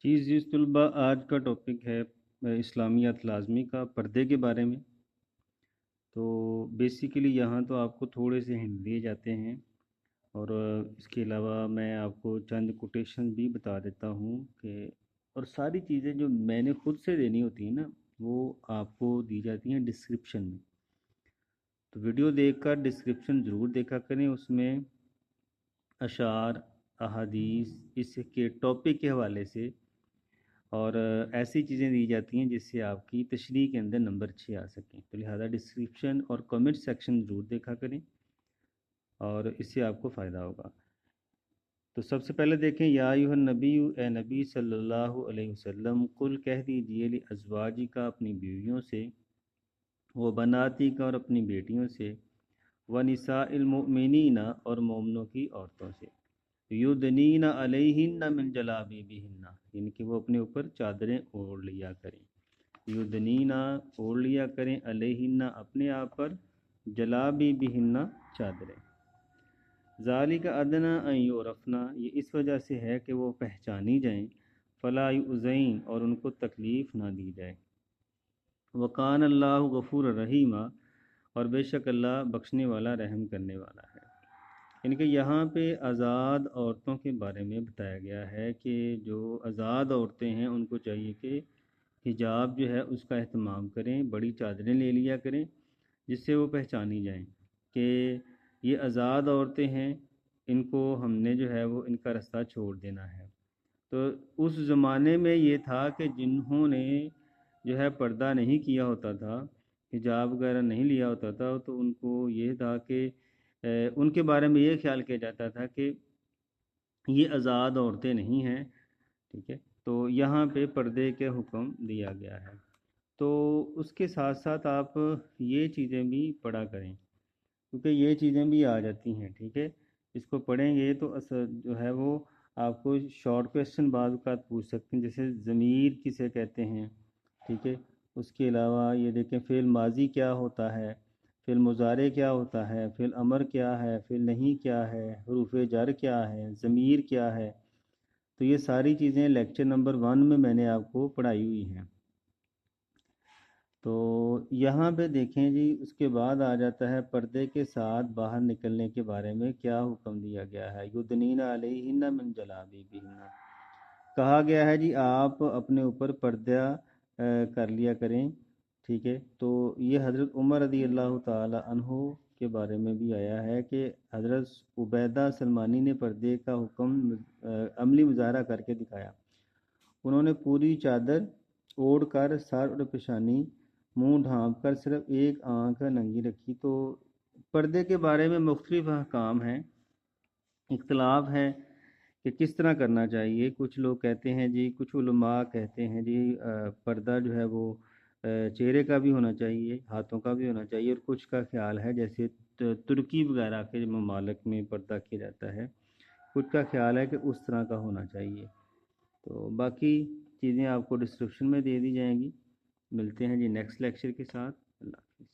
चीज़ तलबा आज का टॉपिक है इस्लामियात लाज़मी का पर्दे के बारे में। तो बेसिकली यहाँ तो आपको थोड़े से हिंट दिए जाते हैं और इसके अलावा मैं आपको चंद कोटेशन भी बता देता हूँ कि और सारी चीज़ें जो मैंने खुद से देनी होती हैं ना वो आपको दी जाती हैं डिस्क्रिप्शन में। तो वीडियो देखकर डिस्क्रिप्शन ज़रूर देखा करें, उसमें अशार अहादीस इसके टॉपिक के हवाले से और ऐसी चीज़ें दी जाती हैं जिससे आपकी तशरीह के अंदर नंबर अच्छे आ सकें। तो लिहाजा डिस्क्रिप्शन और कमेंट सेक्शन ज़रूर देखा करें और इससे आपको फ़ायदा होगा। तो सबसे पहले देखें, या अय्युहन नबी, ए नबी सल्लल्लाहु अलैहि वसल्लम, कुल कह दीजिए लि अज़वाजी का अपनी बीवियों से, व बनाती का और अपनी बेटियों से, व निसाइल मुमिनीना और मोमनों की औरतों से, युदनीना अलैहिन्ना मिन जलाबिबिहिन्ना, इनकी वो अपने ऊपर चादरें ओढ़ लिया करें। युदनीना ओढ़ लिया करें, अलैहिन्ना अपने आप पर, जलाबिबिहिन्ना चादरें। ज़ालिका अदना अन युरफ़ना, ये इस वजह से है कि वो पहचानी जाएं, फ़ला युज़ैन, और उनको तकलीफ़ ना दी जाए। वकान अल्लाहु गफ़ूर रहीमा, और बेशक अल्लाह बख्शने वाला रहम करने वाला है। इनके यहाँ पे आज़ाद औरतों के बारे में बताया गया है कि जो आज़ाद औरतें हैं उनको चाहिए कि हिजाब जो है उसका अहतमाम करें, बड़ी चादरें ले लिया करें जिससे वो पहचानी जाएं कि ये आज़ाद औरतें हैं, इनको हमने जो है वो इनका रास्ता छोड़ देना है। तो उस ज़माने में ये था कि जिन्होंने जो है पर्दा नहीं किया होता था, हिजाब वगैरह नहीं लिया होता था, तो उनको ये था कि उनके बारे में ये ख्याल किया जाता था कि ये आज़ाद औरतें नहीं हैं। ठीक है, तो यहाँ पे पर्दे के हुक्म दिया गया है। तो उसके साथ साथ आप ये चीज़ें भी पढ़ा करें क्योंकि ये चीज़ें भी आ जाती हैं। ठीक है, इसको पढ़ेंगे तो असर जो है वो आपको शॉर्ट क्वेश्चन बाद का पूछ सकते हैं, जैसे ज़मीर किसे कहते हैं। ठीक है, उसके अलावा ये देखें फ़िल माजी क्या होता है, फ़िल मुज़ारे क्या होता है, फ़िल अमर क्या है, फ़िल नहीं क्या है, हरूफ जर क्या है, ज़मीर क्या है। तो ये सारी चीज़ें लेक्चर नंबर 1 में मैंने आपको पढ़ाई हुई हैं। तो यहाँ पे देखें जी, उसके बाद आ जाता है पर्दे के साथ बाहर निकलने के बारे में क्या हुक्म दिया गया है। युदनीना अलैहिन्ना मिन जलाबिबिहिन्ना, कहा गया है जी आप अपने ऊपर पर्दा कर लिया करें। ठीक है, तो ये हज़रत उमर रज़ी अल्लाह ताला अन्हु के बारे में भी आया है कि हज़रत उबैदा सलमानी ने पर्दे का हुक्म अमली मुजाहरा करके दिखाया। उन्होंने पूरी चादर ओढ़ कर सर और पेशानी मुंह ढांप कर सिर्फ एक आंख नंगी रखी। तो पर्दे के बारे में मुख्तलिफ अहकाम हैं, इख्तलाफ है कि किस तरह करना चाहिए। कुछ लोग कहते हैं जी, कुछ उलमा कहते हैं जी पर्दा जो है वो चेहरे का भी होना चाहिए, हाथों का भी होना चाहिए, और कुछ का ख्याल है जैसे तुर्की वगैरह के ममालिक में पर्दा किया जाता है, कुछ का ख्याल है कि उस तरह का होना चाहिए। तो बाकी चीज़ें आपको डिस्क्रिप्शन में दे दी जाएंगी। मिलते हैं जी नेक्स्ट लेक्चर के साथ। अल्लाह हाफ़िज़।